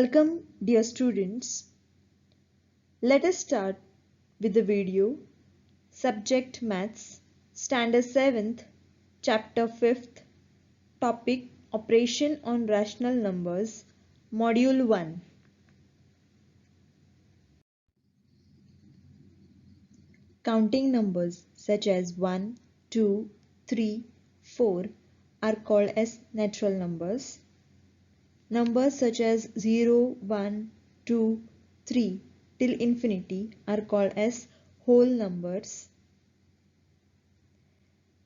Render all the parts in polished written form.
Welcome, dear students. Let us start with the video. Subject Maths, Standard 7th, Chapter 5th, Topic Operation on Rational Numbers, Module 1. Counting numbers such as 1, 2, 3, 4 are called as natural numbers. Numbers such as 0, 1, 2, 3 till infinity are called as whole numbers.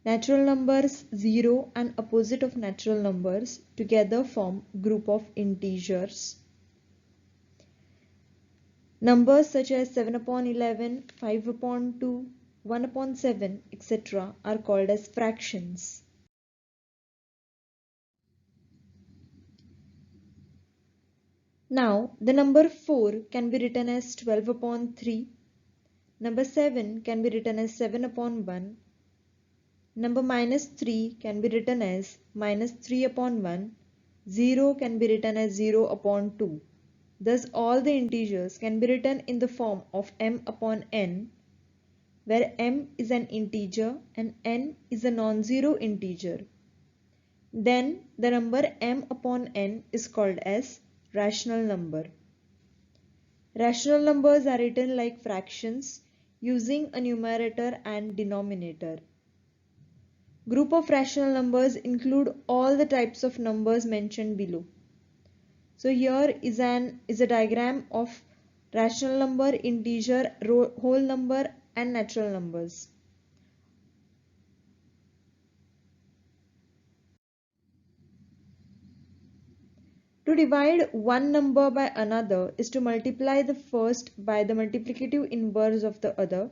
Natural numbers 0 and opposite of natural numbers together form group of integers. Numbers such as 7 upon 11, 5 upon 2, 1 upon 7, etc. are called as fractions. Now, the number 4 can be written as 12 upon 3. Number 7 can be written as 7 upon 1. Number -3 can be written as -3 upon 1. 0 can be written as 0 upon 2. Thus, all the integers can be written in the form of m upon n, where m is an integer and n is a non-zero integer. Then, the number m upon n is called as rational number. Rational numbers are written like fractions using a numerator and denominator. Group of rational numbers include all the types of numbers mentioned below. So here is a diagram of rational number, integer, whole number and natural numbers. To divide one number by another is to multiply the first by the multiplicative inverse of the other.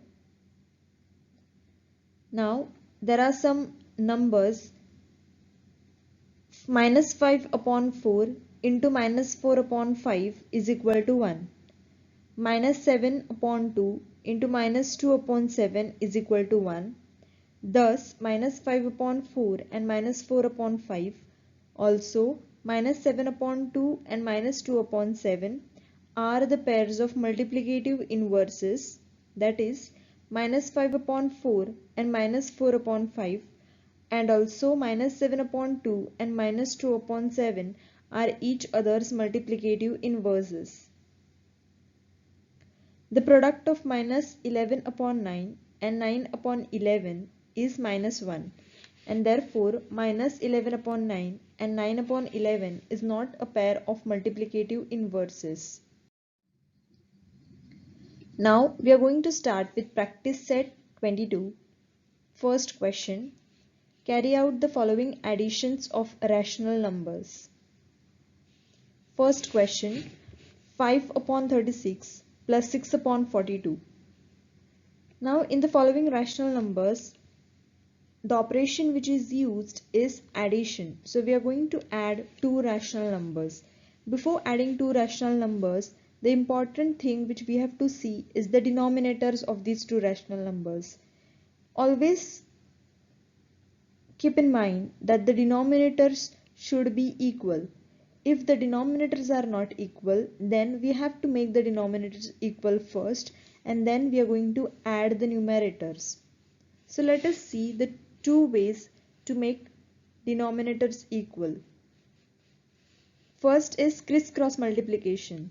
Now there are some numbers. -5 upon 4 into -4 upon 5 is equal to 1. -7 upon 2 into -2 upon 7 is equal to 1. Thus, -5 upon 4 and -4 upon 5, also -7 upon 2 and -2 upon 7 are the pairs of multiplicative inverses, that is, -5 upon 4 and -4 upon 5, and also -7 upon 2 and -2 upon 7 are each other's multiplicative inverses. The product of -11 upon 9 and 9 upon 11 is -1, and therefore -11 upon 9 and 9 upon 11 is not a pair of multiplicative inverses. Now we are going to start with practice set 22. First question. Carry out the following additions of rational numbers. First question. 5 upon 36 plus 6 upon 42. Now in the following rational numbers, the operation which is used is addition. So we are going to add two rational numbers. Before adding two rational numbers, the important thing which we have to see is the denominators of these two rational numbers. Always keep in mind that the denominators should be equal. If the denominators are not equal, then we have to make the denominators equal first, and then we are going to add the numerators. So let us see the two ways to make denominators equal. First is crisscross multiplication.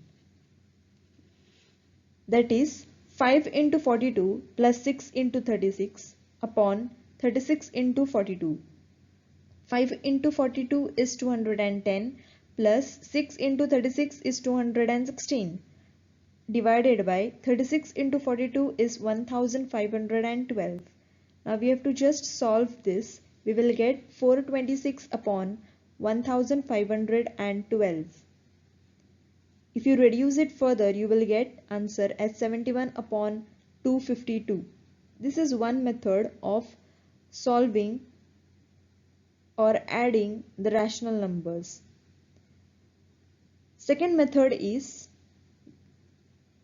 That is 5 into 42 plus 6 into 36 upon 36 into 42. 5 into 42 is 210 plus 6 into 36 is 216 divided by 36 into 42 is 1512. Now we have to just solve this. We will get 426 upon 1512. If you reduce it further, you will get answer as 71 upon 252. This is one method of solving or adding the rational numbers. Second method is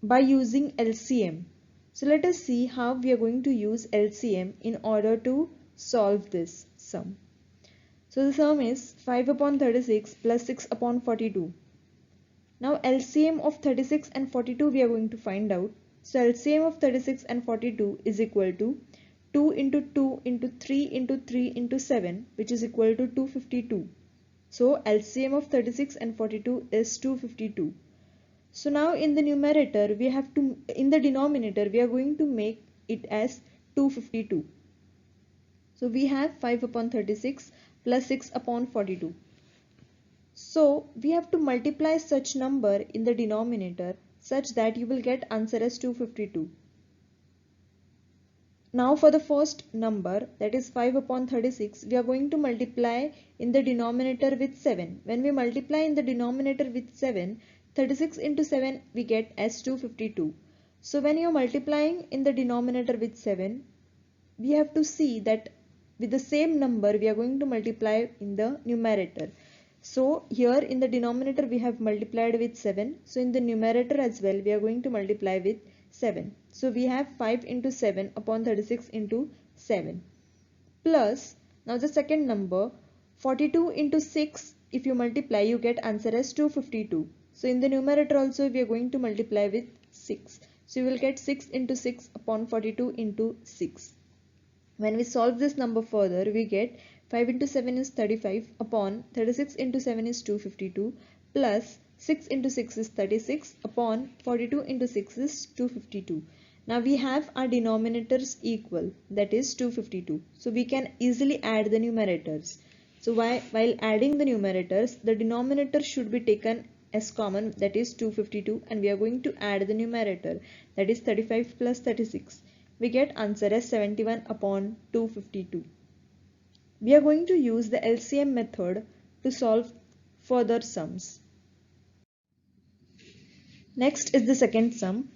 by using LCM. So let us see how we are going to use LCM in order to solve this sum. So the sum is 5 upon 36 plus 6 upon 42. Now LCM of 36 and 42 we are going to find out. So LCM of 36 and 42 is equal to 2 into 2 into 3 into 3 into 7, which is equal to 252. So LCM of 36 and 42 is 252. So now in the numerator in the denominator we are going to make it as 252. So we have 5 upon 36 plus 6 upon 42. So we have to multiply such number in the denominator such that you will get answer as 252. Now for the first number, that is 5 upon 36, we are going to multiply in the denominator with 7. When we multiply in the denominator with 7, 36 into 7 we get as 252. So when you are multiplying in the denominator with 7, we have to see that with the same number we are going to multiply in the numerator. So here in the denominator we have multiplied with 7. So in the numerator as well we are going to multiply with 7. So we have 5 into 7 upon 36 into 7 plus, now the second number, 42 into 6, if you multiply you get answer as 252. So in the numerator also we are going to multiply with 6. So you will get 6 into 6 upon 42 into 6. When we solve this number further, we get 5 into 7 is 35 upon 36 into 7 is 252 plus 6 into 6 is 36 upon 42 into 6 is 252. Now we have our denominators equal, that is 252. So we can easily add the numerators. So while adding the numerators, the denominator should be taken as common, that is 252, and we are going to add the numerator, that is 35 plus 36. We get answer as 71 upon 252. We are going to use the LCM method to solve further sums. Next is the second sum.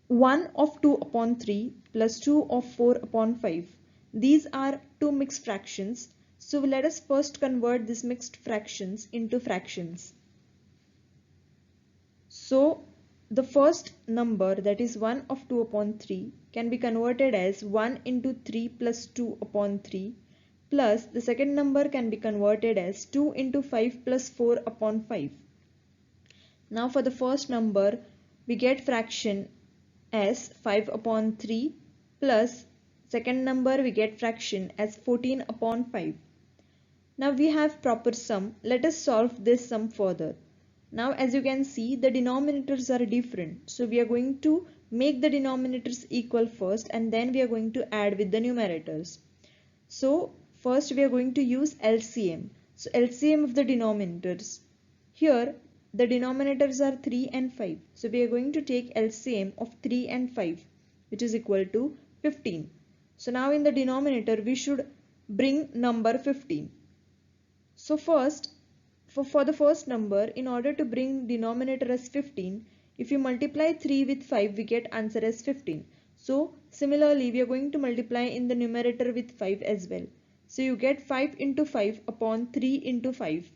1 of 2 upon 3 plus 2 of 4 upon 5. These are two mixed fractions. So let us first convert these mixed fractions into fractions. So the first number, that is 1 of 2 upon 3, can be converted as 1 into 3 plus 2 upon 3, plus the second number can be converted as 2 into 5 plus 4 upon 5. Now for the first number, we get fraction as 5 upon 3 plus second number we get fraction as 14 upon 5. Now we have proper sum. Let us solve this sum further. Now as you can see, the denominators are different. So we are going to make the denominators equal first and then we are going to add with the numerators. So first we are going to use LCM. So LCM of the denominators. Here the denominators are 3 and 5. So we are going to take LCM of 3 and 5, which is equal to 15. So now in the denominator we should bring number 15. So first, for the first number, in order to bring denominator as 15, if you multiply 3 with 5, we get answer as 15. So similarly, we are going to multiply in the numerator with 5 as well. So you get 5 into 5 upon 3 into 5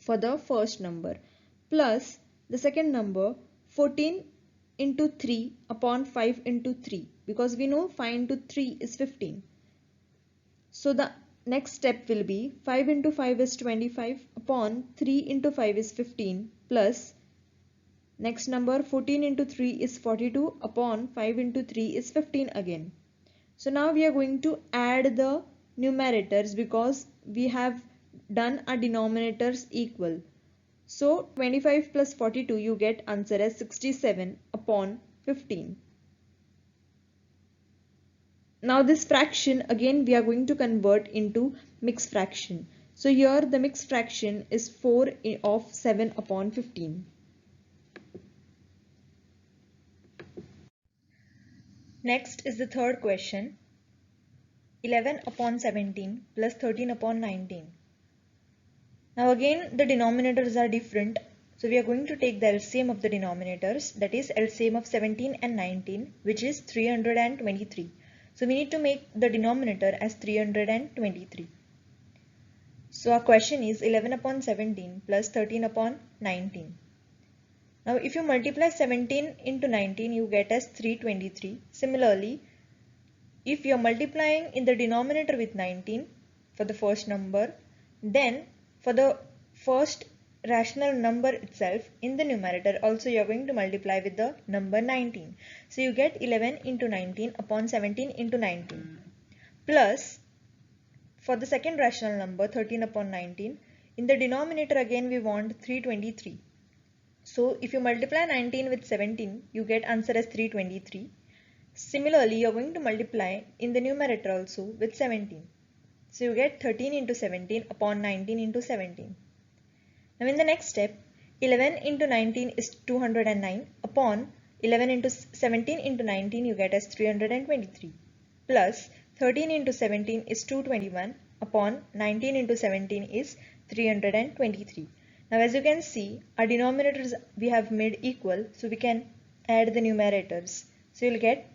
for the first number, plus the second number 14 into 3 upon 5 into 3, because we know 5 into 3 is 15. So the next step will be 5 into 5 is 25 upon 3 into 5 is 15 plus next number 14 into 3 is 42 upon 5 into 3 is 15 again. So now we are going to add the numerators because we have done our denominators equal. So 25 plus 42 you get answer as 67 upon 15. Now this fraction again we are going to convert into mixed fraction. So here the mixed fraction is 4 of 7 upon 15. Next is the third question. 11 upon 17 plus 13 upon 19. Now again the denominators are different. So we are going to take the LCM of the denominators, that is LCM of 17 and 19, which is 323. So we need to make the denominator as 323. So our question is 11 upon 17 plus 13 upon 19. Now if you multiply 17 into 19, you get as 323. Similarly, if you are multiplying in the denominator with 19 for the first number, then for the first rational number itself in the numerator also you are going to multiply with the number 19. So you get 11 into 19 upon 17 into 19 plus for the second rational number 13 upon 19. In the denominator again we want 323. So if you multiply 19 with 17 you get answer as 323. Similarly you are going to multiply in the numerator also with 17. So you get 13 into 17 upon 19 into 17. Now in the next step, 11 into 19 is 209 upon 11 into 17 into 19 you get as 323 plus 13 into 17 is 221 upon 19 into 17 is 323. Now as you can see our denominators we have made equal, so we can add the numerators. So you'll get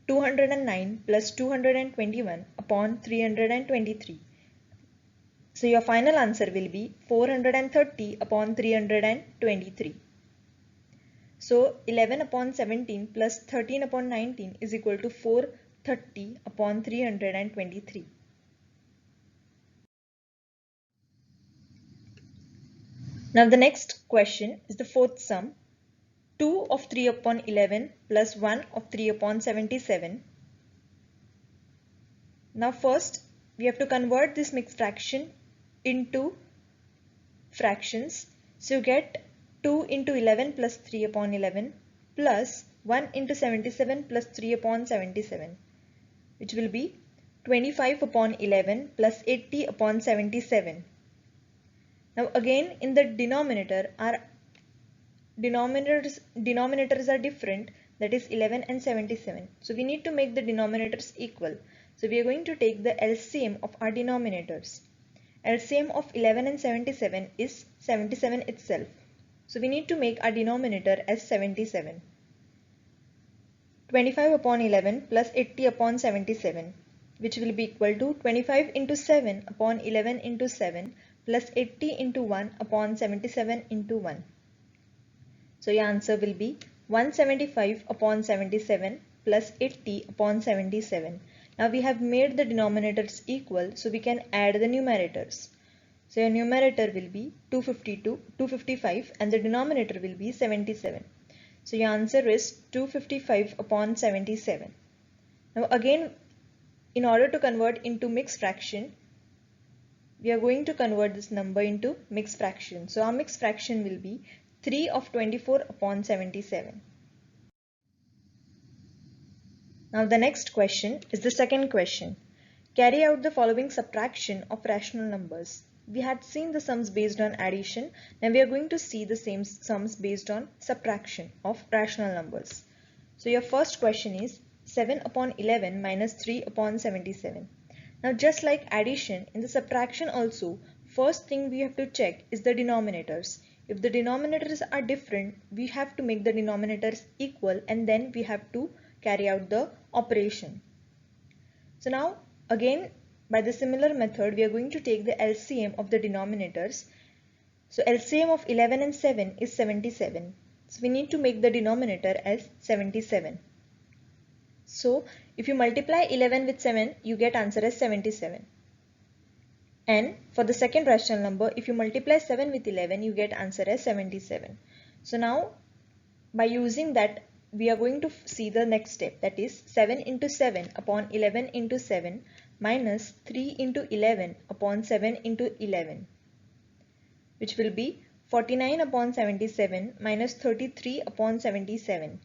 209 plus 221 upon 323. So your final answer will be 430 upon 323. So 11 upon 17 plus 13 upon 19 is equal to 430 upon 323. Now the next question is the fourth sum. 2 of 3 upon 11 plus 1 of 3 upon 77. Now first we have to convert this mixed fraction into fractions. So you get 2 into 11 plus 3 upon 11 plus 1 into 77 plus 3 upon 77, which will be 25 upon 11 plus 80 upon 77. Now again in the denominator our denominators are different, that is 11 and 77. So we need to make the denominators equal. So we are going to take the LCM of our denominators. LCM of 11 and 77 is 77 itself. So we need to make our denominator as 77. 25 upon 11 plus 80 upon 77, which will be equal to 25 into 7 upon 11 into 7 plus 80 into 1 upon 77 into 1. So your answer will be 175 upon 77 plus 80 upon 77. Now we have made the denominators equal, so we can add the numerators. So your numerator will be 255 and the denominator will be 77. So your answer is 255 upon 77. Now again, in order to convert into mixed fraction, we are going to convert this number into mixed fraction. So our mixed fraction will be 3 of 24 upon 77. Now the next question is the second question. Carry out the following subtraction of rational numbers. We had seen the sums based on addition. Now we are going to see the same sums based on subtraction of rational numbers. So your first question is 7 upon 11 minus 3 upon 77. Now just like addition, in the subtraction also, first thing we have to check is the denominators. If the denominators are different, we have to make the denominators equal and then we have to carry out the operation. So now again by the similar method we are going to take the LCM of the denominators. So LCM of 11 and 7 is 77. So we need to make the denominator as 77. So if you multiply 11 with 7 you get answer as 77. And for the second rational number, if you multiply 7 with 11, you get answer as 77. So now by using that, we are going to see the next step, that is 7 into 7 upon 11 into 7 minus 3 into 11 upon 7 into 11, which will be 49 upon 77 minus 33 upon 77,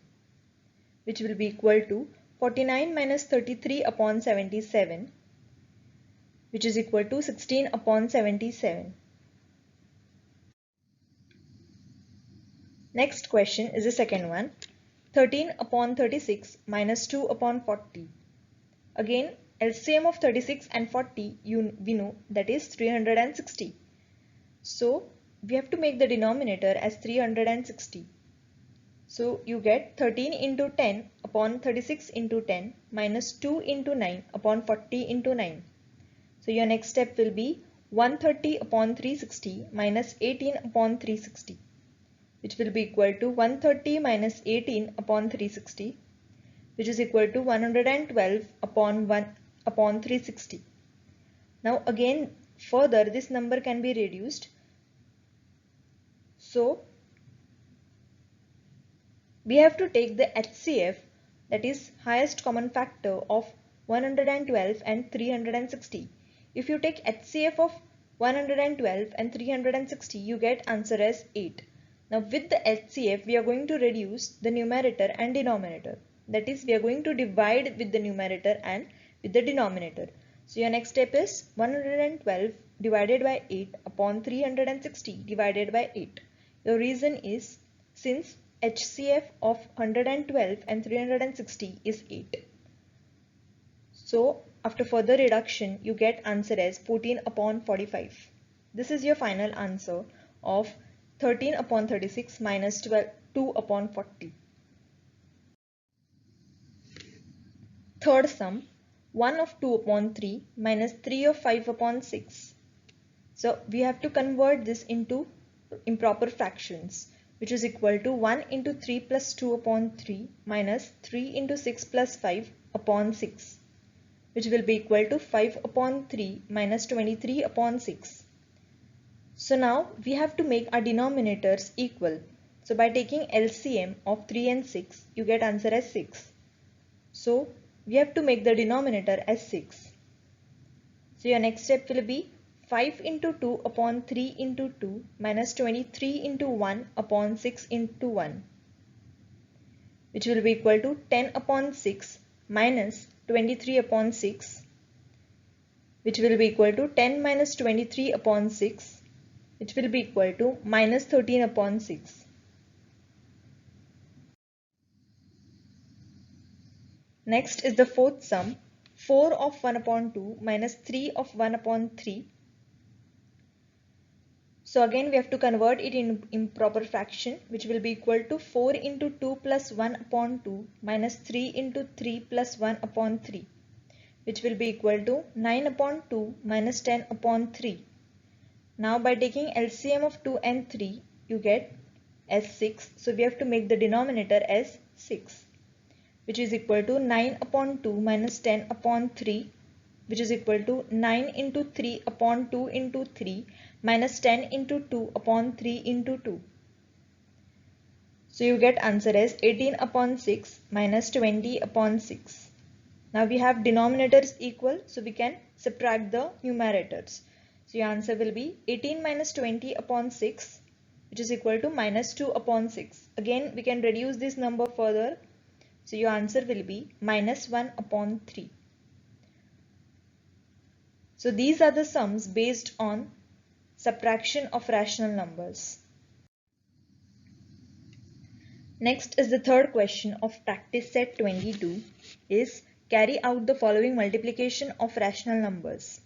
which will be equal to 49 minus 33 upon 77, which is equal to 16 upon 77. Next question is the second one. 13 upon 36 minus 2 upon 40. Again, LCM of 36 and 40 we know that is 360. So we have to make the denominator as 360. So you get 13 into 10 upon 36 into 10 minus 2 into 9 upon 40 into 9. So your next step will be 130 upon 360 minus 18 upon 360, which will be equal to 130 minus 18 upon 360, which is equal to 112 upon 360. Now again further this number can be reduced. So we have to take the HCF, that is highest common factor of 112 and 360. If you take HCF of 112 and 360, you get answer as 8. Now with the HCF, we are going to reduce the numerator and denominator. That is, we are going to divide with the numerator and with the denominator. So your next step is 112 divided by 8 upon 360 divided by 8. Your reason is since HCF of 112 and 360 is 8. So after further reduction, you get answer as 14 upon 45. This is your final answer of 13 upon 36 minus 2 upon 40. Third sum, 1 of 2 upon 3 minus 3 of 5 upon 6. So we have to convert this into improper fractions, which is equal to 1 into 3 plus 2 upon 3 minus 3 into 6 plus 5 upon 6, which will be equal to 5 upon 3 minus 23 upon 6. So now we have to make our denominators equal. So by taking LCM of 3 and 6, you get answer as 6. So we have to make the denominator as 6. So your next step will be 5 into 2 upon 3 into 2 minus 23 into 1 upon 6 into 1, which will be equal to 10 upon 6 minus 23 upon 6, which will be equal to 10 minus 23 upon 6, which will be equal to minus 13 upon 6. Next is the fourth sum, 4 of 1 upon 2 minus 3 of 1 upon 3. So again we have to convert it in improper fraction, which will be equal to 4 into 2 plus 1 upon 2 minus 3 into 3 plus 1 upon 3, which will be equal to 9 upon 2 minus 10 upon 3. Now by taking LCM of 2 and 3, you get as 6. So we have to make the denominator as 6, which is equal to 9 upon 2 minus 10 upon 3, which is equal to 9 into 3 upon 2 into 3 minus 10 into 2 upon 3 into 2. So you get answer as 18 upon 6 minus 20 upon 6. Now we have denominators equal, so we can subtract the numerators. So your answer will be 18 minus 20 upon 6, which is equal to minus 2 upon 6. Again we can reduce this number further. So your answer will be minus 1 upon 3. So these are the sums based on subtraction of rational numbers. Next is the third question of practice set 22 is carry out the following multiplication of rational numbers.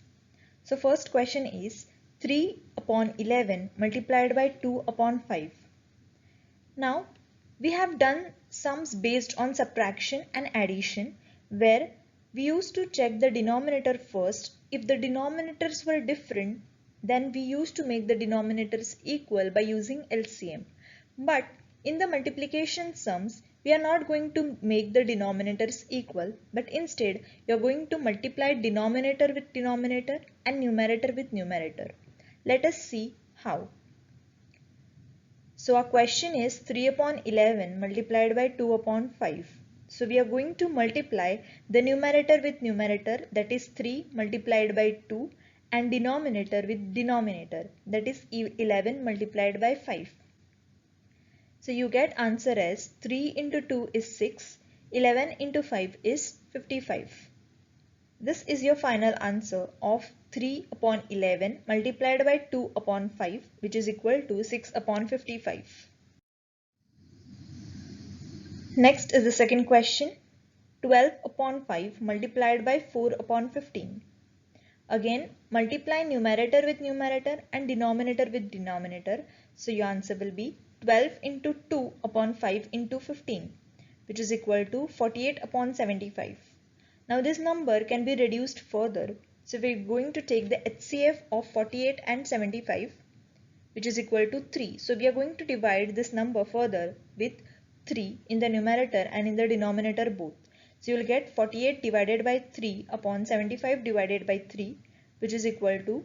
So first question is 3 upon 11 multiplied by 2 upon 5. Now we have done sums based on subtraction and addition, where we used to check the denominator first. If the denominators were different, then we used to make the denominators equal by using LCM. But in the multiplication sums, we are not going to make the denominators equal, but instead you are going to multiply denominator with denominator and numerator with numerator. Let us see how. So our question is 3 upon 11 multiplied by 2 upon 5. So we are going to multiply the numerator with numerator, that is 3 multiplied by 2, and denominator with denominator, that is 11 multiplied by 5. So you get answer as 3 into 2 is 6, 11 into 5 is 55. This is your final answer of 3 upon 11 multiplied by 2 upon 5, which is equal to 6 upon 55. Next is the second question, 12 upon 5 multiplied by 4 upon 15. Again, multiply numerator with numerator and denominator with denominator. So your answer will be 12 into 2 upon 5 into 15, which is equal to 48 upon 75. Now this number can be reduced further. So we are going to take the HCF of 48 and 75, which is equal to 3. So we are going to divide this number further with 3 in the numerator and in the denominator both. So you will get 48 divided by 3 upon 75 divided by 3, which is equal to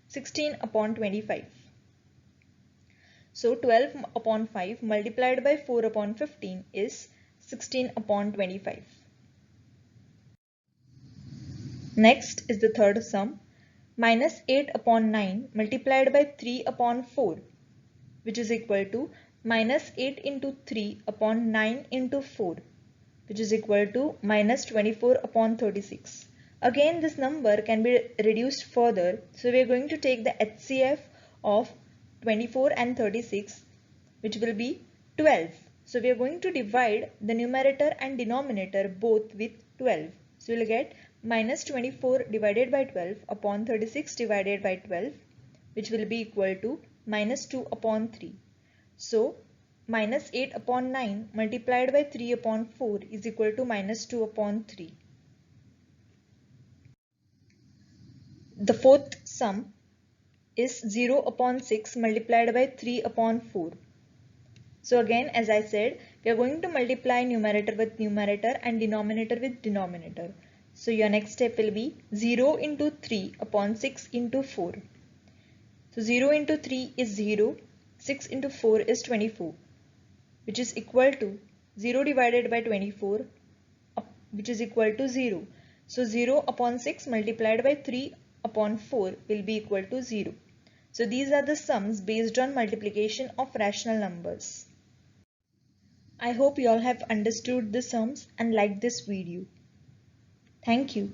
16 upon 25. So 12 upon 5 multiplied by 4 upon 15 is 16 upon 25. Next is the third sum. Minus 8 upon 9 multiplied by 3 upon 4, which is equal to minus 8 into 3 upon 9 into 4, which is equal to minus 24 upon 36. Again, this number can be reduced further. So we are going to take the HCF of 24 and 36, which will be 12. So we are going to divide the numerator and denominator both with 12. So we will get minus 24 divided by 12 upon 36 divided by 12, which will be equal to minus 2 upon 3. So minus 8 upon 9 multiplied by 3 upon 4 is equal to minus 2 upon 3. The fourth sum is 0 upon 6 multiplied by 3 upon 4. So again, as I said, we are going to multiply numerator with numerator and denominator with denominator. So your next step will be 0 into 3 upon 6 into 4. So 0 into 3 is 0, 6 into 4 is 24, which is equal to 0 divided by 24, which is equal to 0. So 0 upon 6 multiplied by 3 upon 4 will be equal to 0. So these are the sums based on multiplication of rational numbers. I hope you all have understood the sums and liked this video. Thank you.